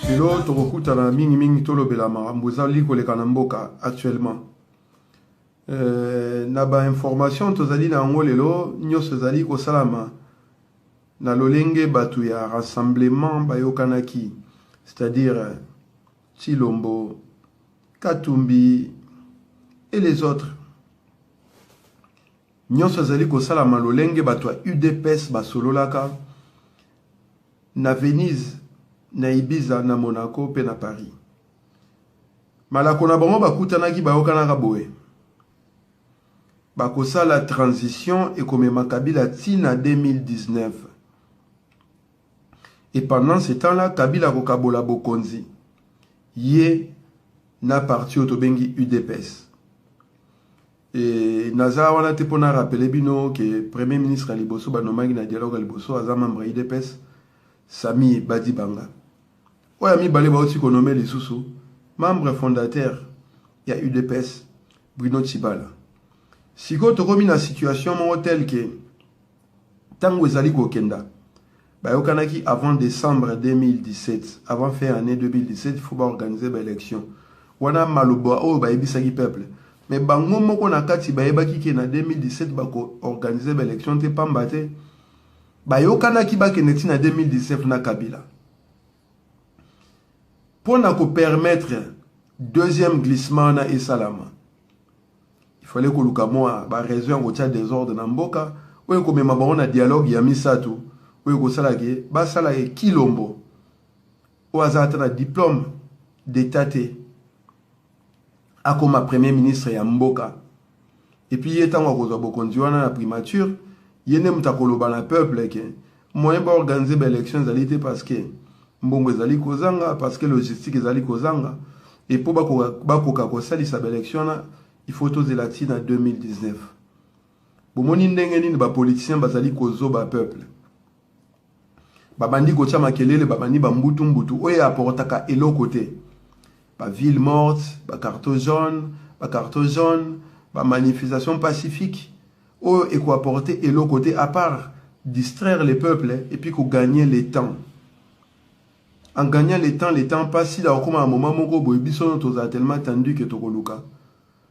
Lelo tokokutana mingi tolobela makambo ezali koleka na mboka actuellement. Na ba information tozali na yango lelo nyonso ezali kosalama na lolenge batu ya rassemblement bayokanaki, c'est-à-dire Chilombo, Katumbi et les autres. Nyonso ezali kosalama lolenge batu ya UDPS basololaka na Venise, na Ibiza, na Monaco, pe na Paris. Malako na bango bakutanaki bayokanaka boye. Bakosa la transition et comme Kabila tina 2019. Et pendant ce temps-là, Kabila kokabola bokonzi. Yé na parti otobengi UDPS. Et naza wana te pona rappeler bino que Premier ministre Liboso banomaki na dialogue à Liboso aza membre UDPS. Sami Badibanga. Oya mi balé ba aussi konomé lisusu, membre fondateur ya UDPS Bruno Tshibala. Siko tokomi na situation mo tel que tango ezali kokenda. Ba yokanaki avant décembre 2017, avant fin année 2017, il faut ba organiser ba élection. Wana maloba o ba ebisaki peuple. Mais bango moko na kati ba yebaki ke na 2017 ba ko organiser ba élection te pambate. Bayokana ki bakeneti na 2019 na Kabila. Pour na permettre deuxième glissement na Esalama. Il fallait que Lukamo ba raison ko tia désordre na mboka, oyo ko mema bango na dialogue ya misatu, oyo ko sala ke ba sala e Kilombo. O azata na diplôme d'état te. Akoma premier ministre ya mboka. Et puis yetango ko zo bokonzi wana na primature. Yene mutakoloba na peuple ke moyen ba organiser ba élection zalité parce que mbongo zali kozanga, parce que logistique zali kozanga, et pour bakoka ko salisa ba élection na il faut to zelati na 2019. Bomoni ndenge nini ba politiciens bazali kozoba peuple. Babandi ko tia makelele babandi ba mbutu oya apportaka eloko te. Ba ville morte, ba carte jaune, ba manifestation pacifique. Et quoi apporter et l'autre côté à part distraire les peuples et puis qu'on gagner le temps. En gagnant le temps passe si là comme à un moment moko boybiso to tellement tendu que to koluka.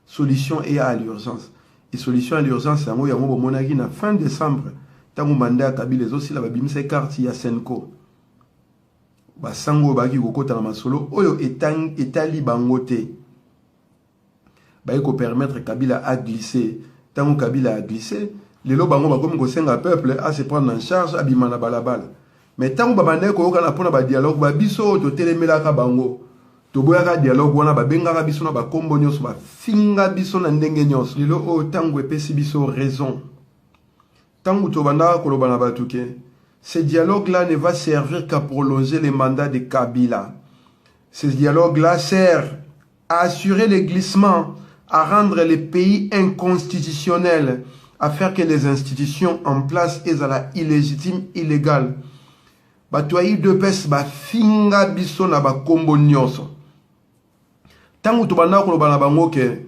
Solution est à l'urgence. Et solution à l'urgence c'est un mot yango monaki na fin décembre tango mandat Kabila les aussi la babimisa carte ya Senko. Ba sango baki kokota na masolo oyo etali bangote. Ba ko permettre Kabila à glisser. Tant que Kabila a glissé, les lots bango bakomi ko senga peuple à se prendre en charge abimana balabala. Mais tant que babande ko kana pona ba dialogue ba biso to telemela ka bango. To boyaka dialogue wana ba benga biso na ba kombo nyonso ba finga biso na ndenge nyonso. Lelo o tango epesi biso raison. Tango to banda ko lobana batuke. Ce dialogue là ne va servir qu'à prolonger les mandats de Kabila. Ce dialogue là sert à assurer le glissement, à rendre les pays inconstitutionnels, à faire que les institutions en place soient à la illégitime, illégale. Batoyi de pes ba finga biso na ba kombo nyonso. Tangu to banda ko bana bango ke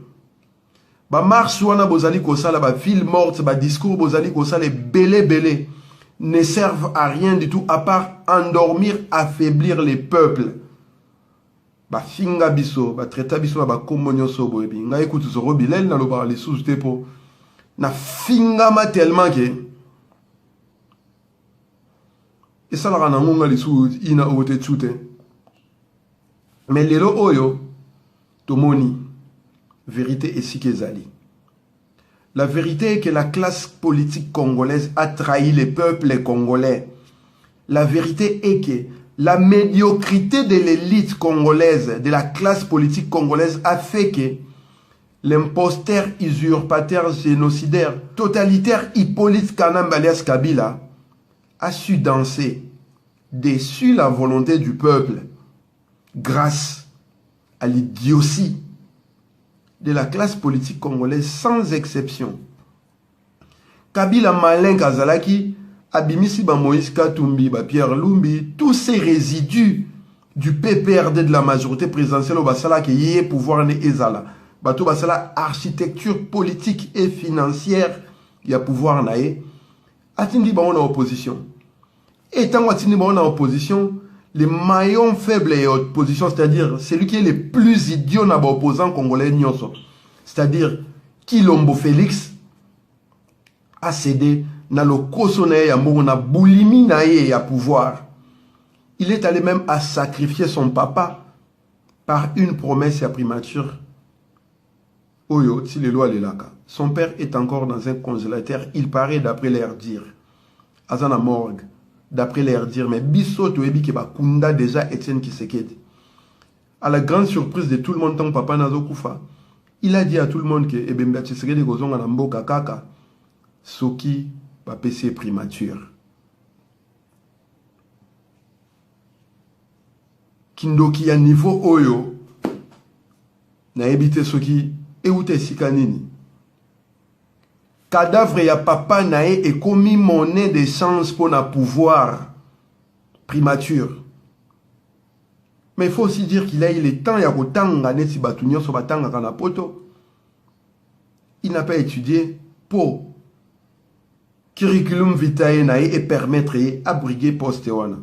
ba marche wana bozali ko sala ba ville morte ba discours bozali ko sala belé ne servent à rien du tout à part endormir, affaiblir les peuples. Ba finga biso ba treta biso ba kombo nyonso boyebi ngai kutu zoro bilel na loba les sous tepo na finga ma tellement que et ça la na ngonga les sous ina ote tute mais lelo oyo tomoni vérité et si kezali la vérité est que la classe politique congolaise a trahi les peuples congolais. La vérité est que la médiocrité de l'élite congolaise, de la classe politique congolaise a fait que l'imposteur usurpateur génocidaire, totalitaire Hippolyte Kanamba alias Kabila a su danser, déçu la volonté du peuple, grâce à l'idiotie de la classe politique congolaise sans exception. Kabila malin Kazalaki, Abimisi ba Moïse Katumbi, ba Pierre Lumbi, tous ces résidus du PPRD de la majorité présidentielle au Basala qui y est pouvoir ne ezala. Bato Basala architecture politique et financière, il y a pouvoir naé. Atindi ba on a opposition. Et tant qu'on est en opposition, les maillons faibles et opposition, c'est-à-dire celui qui est le plus idiot dans l'opposant congolais, c'est-à-dire Kilombo Félix, a cédé dans le kosonaye na boulimi naye à pouvoir. Il est allé même à sacrifier son papa par une promesse à primature. Oyo, si les lois les laka. Son père est encore dans un congélateur, il paraît d'après l'air dire. Azana morgue, d'après l'air dire, mais biso toebi ke ba kunda déjà Etienne Tshisekedi. À la grande surprise de tout le monde, tant papa Nazo Koufa, il a dit à tout le monde que Ebemba Tshisekedi gozonga na mboka kaka, soki ba PC primature. Kindoki ya niveau oyo, na ebite soki, eute sikanini. Cadavre ya papa nae est commis monnaie d'échange pour na pouvoir primature. Mais il faut aussi dire qu'il a eu le temps ya kotanga neti batunyo so batanga kana poto. Il n'a pas étudié pour curriculum vitae nae et permettre abriguer poste wana.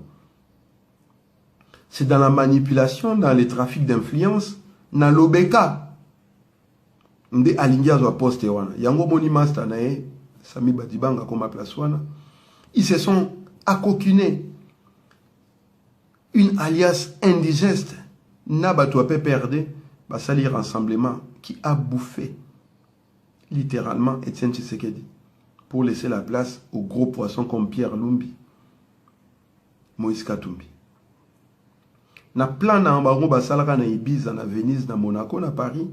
C'est dans la manipulation, dans les trafics d'influence, dans l'obeka. Nde alingia zo poste wana. Yango moni master nae, Sami Badibanga comme place wana. Ils se sont accoquinés. Une alias indigeste. Nabatou a perdre, va salir rassemblement qui a bouffé littéralement Etienne Tshisekedi pour laisser la place aux gros poissons comme Pierre Lumbi, Moïse Katumbi. Na plan na ambaro basalaka na Ibiza, na Venise, na Monaco, na Paris.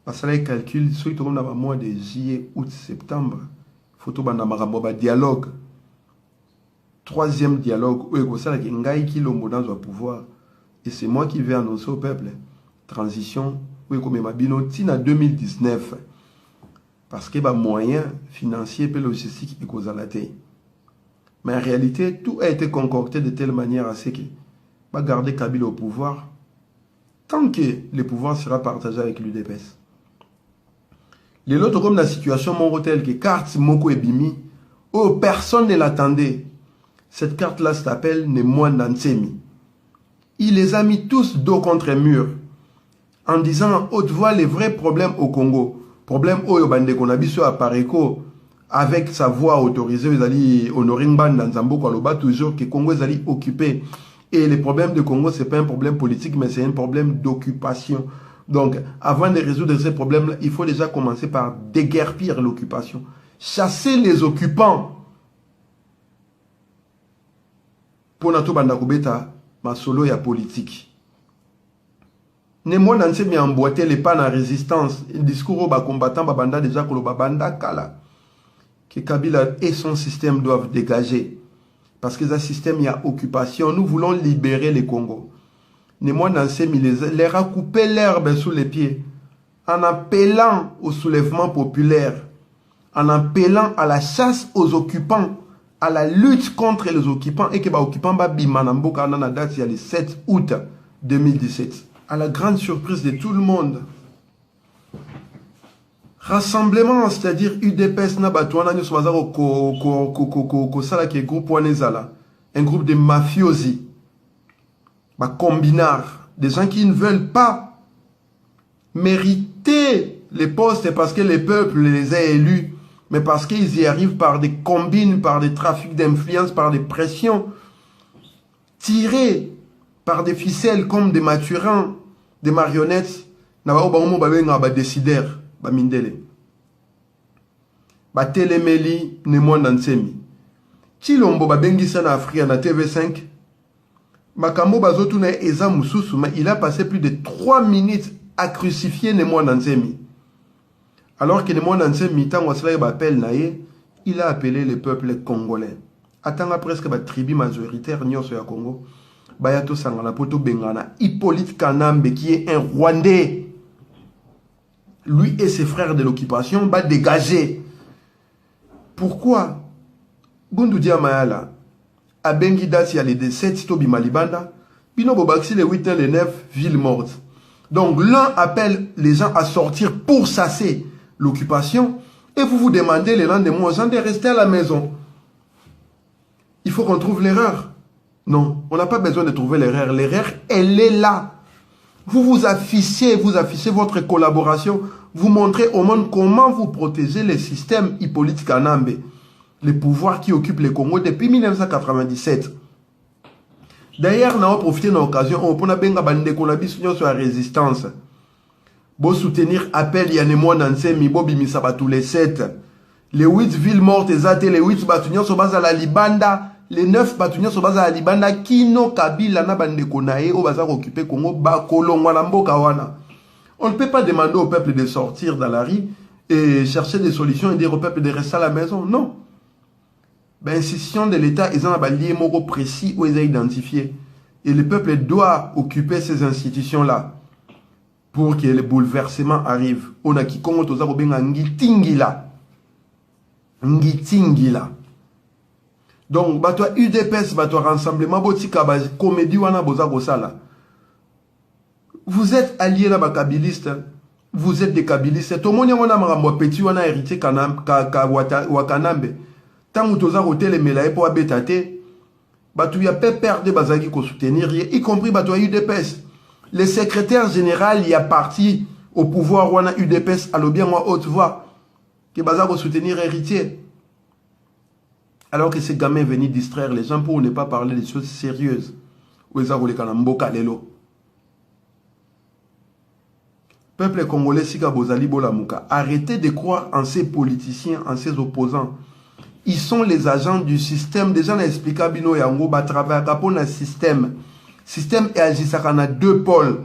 Basala calcul, soit on a mois de juillet, août, septembre. Photo banda maraboba dialogue. Troisième dialogue, où est-ce que Ngaï qui l'homme dans un pouvoir. Et c'est moi qui vais annoncer au peuple. Transition, où est-ce que Mabino tina 2019. Parce que les moyens financiers et logistiques et causalité. Mais en réalité, tout a été concocté de telle manière à ce que va garder Kabila au pouvoir tant que le pouvoir sera partagé avec l'UDPS. Les autres, comme la situation mon hôtel, que carte Moko et Bimi, où personne ne l'attendait. Cette carte-là s'appelle Nemoa Nansemi. Il les a mis tous dos contre mur en disant en haute voix les vrais problèmes au Congo. Problème au Bande Konabiso à Pareko, avec sa voix autorisée, ils allaient honorer Mbanda Nzambo Koloba, toujours que Congo est occupé. Et le problème de Congo, ce n'est pas un problème politique, mais c'est un problème d'occupation. Donc, avant de résoudre ces problèmes-là, il faut déjà commencer par déguerpir l'occupation. Chasser les occupants. Pour Nato Bandakobeta, ma solo ya politique. Nemo nanse mi emboîté les pas en résistance. Le discours au combattant Babanda déjà que le Babanda Kala. Que Kabila et son système doivent dégager. Parce que ce système, il y a occupation. Nous voulons libérer le Congo. Nemo nanse mi les a coupé l'herbe sous les pieds. En appelant au soulèvement populaire. En appelant à la chasse aux occupants. À la lutte contre les occupants. Et que les occupants Bimanambo Kanana date il y a le 7 août 2017. À la grande surprise de tout le monde. Rassemblement, c'est-à-dire UDPS Nabatouana, un groupe de mafiosi, combinards, des gens qui ne veulent pas mériter les postes parce que le peuple les a élus, mais parce qu'ils y arrivent par des combines, par des trafics d'influence, par des pressions, tirés par des ficelles comme des maturants, des marionnettes, ba décideur, ba mindele. Ba telemeli Nemoa Nansemi. Chilombo ba bengisa na Afrika na TV5. Makambo bazotu na eza mususu, mais il a passé plus de 3 minutes à crucifier Nemoa Nansemi. Alors que Nemoa Nansemi, tant il a appelé le peuple congolais. Attends presque ba tribu majoritaire nyonso ya Congo. Bayato Sangana Poto Bengana, Hippolyte Kanambe, qui est un Rwandais. Lui et ses frères de l'occupation va dégager. Pourquoi Gundu Diamayala, à Benguida, il y a les 7 Tobi Malibanda, Bino Bobaxi, les 8 et les 9, ville morte. Donc l'un appelle les gens à sortir pour chasser l'occupation, et vous vous demandez les lendemains aux gens de rester à la maison. il faut qu'on trouve l'erreur. Non, on n'a pas besoin de trouver l'erreur. L'erreur, elle est là. Vous affichez votre collaboration. Vous montrez au monde comment vous protégez le système Hippolyte Kanambe, le pouvoir qui occupe le Congo depuis 1997. D'ailleurs, nous avons profité de l'occasion pour sur la résistance. Pour soutenir appel Yanemwa Nansemi, Bobi Misaba tous les 7. Les 8 villes mortes, les 8 bâtons sur base à la Libanda. Les 9 bâtons sur base à la Libanda, Kino Kabila na bande konae au bazar occupé Congo ba kolongwa na mboka wana. On ne peut pas demander au peuple de sortir dans la rue et chercher des solutions et dire au peuple de rester à la maison. Non. Ben, institution de l'État, ils ont un lié moro précis où ils ont identifié. Et le peuple doit occuper ces institutions-là pour que le bouleversement arrive. On a qui Congo toza kobenga ngitingila. Ngitingila. Donc, bato UDPS, bato rassemblement, botika, comédie wana boza gosala. Vous êtes alliés là, kabiliste. Vous êtes des kabilistes. Tout le monde a marambo petit wana hérité Wakanambe. Tant que toza roté les mélaye pour abétate, bato ya pe perdre bazaki ko soutenir, y compris bato UDPS. Le secrétaire général y a parti au pouvoir wana UDPS à l'obien moi haute voix que bazako soutenir héritier. Alors que ces gamins venaient distraire les gens pour ne pas parler des choses sérieuses. Peuple congolais, Sika Bozali Bolamuka, arrêtez de croire en ces politiciens, en ces opposants. Ils sont les agents du système. Déjà, on a expliqué à Bino Yango, travailler pour un système. Système et agissaka na deux pôles.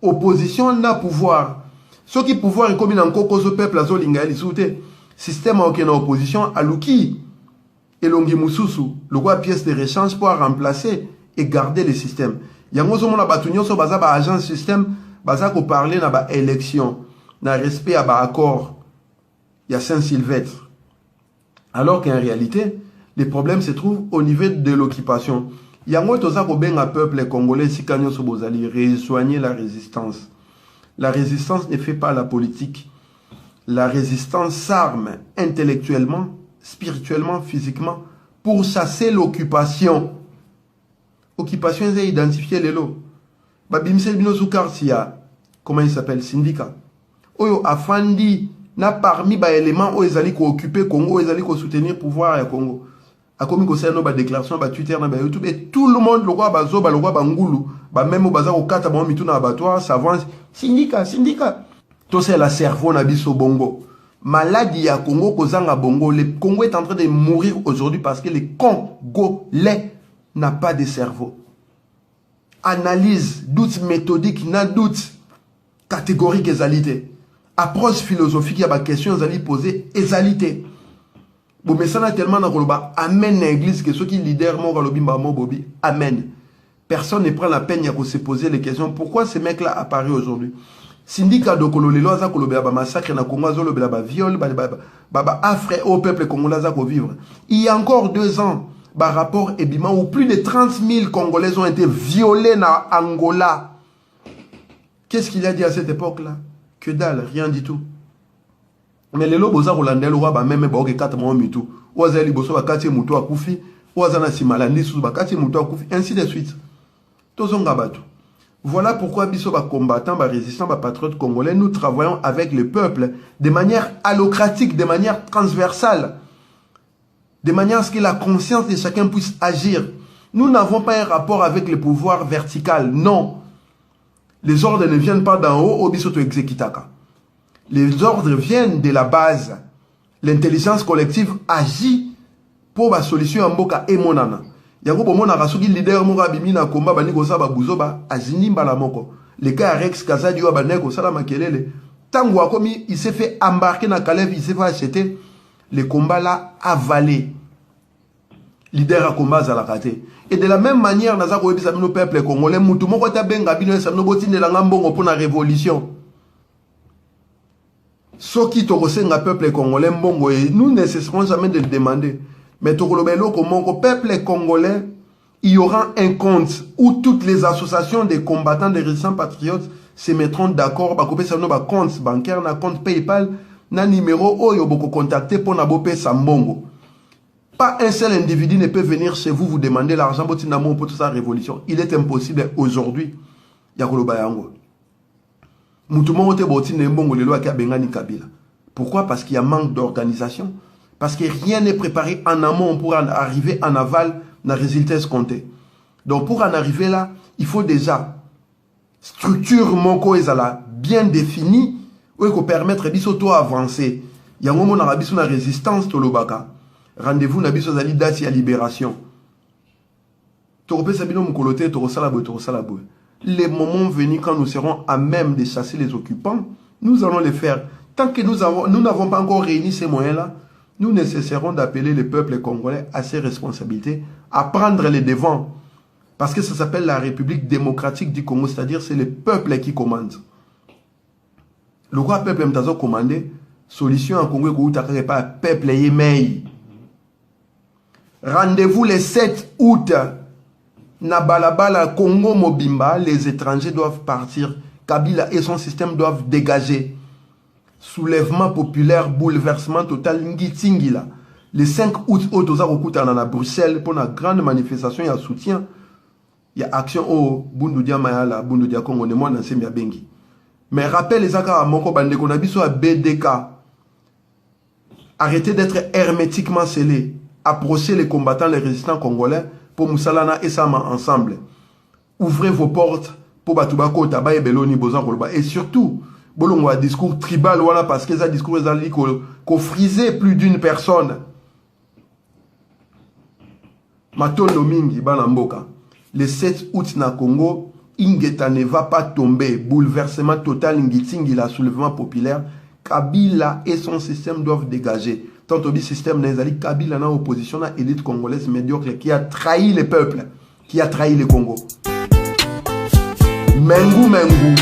Opposition na pouvoir. Ce qui pouvoir est comme dans le peuple, la zolinga, il soute. Système a aucune opposition à l'ouki. Et l'ongi mususu, le roi pièce de rechange pour remplacer et garder le système. Yango zo mona batunyo so baza ba agent système, baza ko parler na ba élection, na respect à ba accord. Il y a Saint-Sylvestre. Alors qu'en réalité, les problèmes se trouvent au niveau de l'occupation. Yango toza ko benga peuple congolais si kanyo so bozali rejoigner la résistance. La résistance ne fait pas la politique. La résistance s'arme intellectuellement, spirituellement, physiquement, pour chasser l'occupation. Occupation, c'est identifier les lots. Babimsel Binosu Karsia, comment il s'appelle, syndicat. Oyo Afandi, n'a parmi les éléments où ils allaient occuper Congo, ils allaient soutenir le pouvoir à Congo. A comme il y a une déclaration, Twitter, YouTube, et tout le monde, le roi Bazo, le roi Bangoulou, même au bazar au 4, bon, mitou na abattoir, s'avance. Syndicat. Tout c'est la cerveau, na biso bongo. Maladie à Congo, Kozanga Bongo. Le Congo est en train de mourir aujourd'hui parce que les Congolais n'ont pas de cerveau. Analyse, doute méthodique, n'a doute catégorique égalité. Approche philosophique, il y a des questions à poser, égalité. Bon, mais ça n'a tellement d'engoloba. Amen l'église que ceux qui leader mon galobimba mon bobi. Amen. Personne ne prend la peine de se poser les questions. Pourquoi ces mecs-là apparaissent aujourd'hui? Syndicat de Kolo, les lois à Kolo, massacre na Congo, viol, affreux au peuple congolais à vivre. Il y a encore 2 ans, rapport Ebima où plus de 30 000 Congolais ont été violés dans Angola. Qu'est-ce qu'il a dit à cette époque-là? Que dalle, rien du tout. Mais les lobos à Rolandais, le roi, même 4 mois, mitou. Ouazali Bosso, Bakati Moutou à Koufi, Ouazana Simalandi, sous Bakati Moutou à Koufi, ainsi de suite. Tozongabatu. Voilà pourquoi Bissoba combattant, résistant, patriote congolais, nous travaillons avec le peuple de manière allocratique, de manière transversale, de manière à ce que la conscience de chacun puisse agir. Nous n'avons pas un rapport avec le pouvoir vertical, non. Les ordres ne viennent pas d'en haut, au Bissoto exécutaka. Les ordres viennent de la base. L'intelligence collective agit pour la solution en boka et monana. Yango bomona rasuki leader mo rabimi na komba bani ko saba buzoba azini mbala moko. Le cas Rex Kazadi wa baneko sala makelele. Tango akomi il s'est fait embarquer dans Calais, il s'est fait acheter. Le combat là avalé. Leader a combat za la raté. Et de la même manière naza ko ebisa bino peuple congolais mutu moko ta benga bino sa no botine la ngambongo pour la révolution. Soki to kosenga peuple congolais mbongo et nous ne cesserons jamais de le demander. Mais tout le peuple congolais, il y aura un compte où toutes les associations des combattants des résistants patriotes se mettront d'accord. Un compte bancaire, un compte PayPal, un numéro où ils vont contacter pour n'abopé Sambongo. Pas un seul individu ne peut venir chez vous demander l'argent pour toute sa révolution. Il est impossible aujourd'hui. Pourquoi? Parce qu'il y a manque d'organisation. Parce que rien n'est préparé en amont pour en arriver en aval dans le résultat escompté. Donc pour en arriver là, il faut déjà structure moko ezala bien définie pour permettre biso avancer. Il y a un moment dans la résistance tolobaka. Rendez-vous na biso zali date ya libération. Les moments venus quand nous serons à même de chasser les occupants, nous allons les faire. Tant que nous n'avons pas encore réuni ces moyens-là, nous ne cesserons d'appeler le peuple congolais à ses responsabilités, à prendre les devants. Parce que ça s'appelle la République démocratique du Congo, c'est-à-dire c'est le peuple qui commande. Le roi peuple mtazo commandé, solution en Congo est pas peuple yemei. Rendez-vous le 7 août. Na balabala Congo Mobimba, les étrangers doivent partir. Kabila et son système doivent dégager. Soulèvement populaire, bouleversement total, Ngitingila. Le 5 août, à Bruxelles, pour une grande manifestation, il y a soutien. Il y a action au Bundudia Mayala, Bundudia Congo, de moi, dans ces Bengi. Mais rappelle les accords à Moko Bande, qu'on a vu sur la BDK. Arrêtez d'être hermétiquement scellés. Approchez les combattants, les résistants congolais pour Moussalana et Sama ensemble. Ouvrez vos portes pour Batubako, Taba et Beloni, Bozan, Kolba. Et surtout, bolongo un discours tribal, voilà, parce que ça discours est qu'on frisait plus d'une personne. Matondo Mingi, Banamboka. Le 7 août na Congo, Ingeta ne va pas tomber. Bouleversement total, Ngitingi, la soulèvement populaire. Kabila et son système doivent dégager. Tant au système Nezali, Kabila dans opposition à l'élite congolaise médiocre qui a trahi le peuple, qui a trahi le Congo. Mengu Mengu.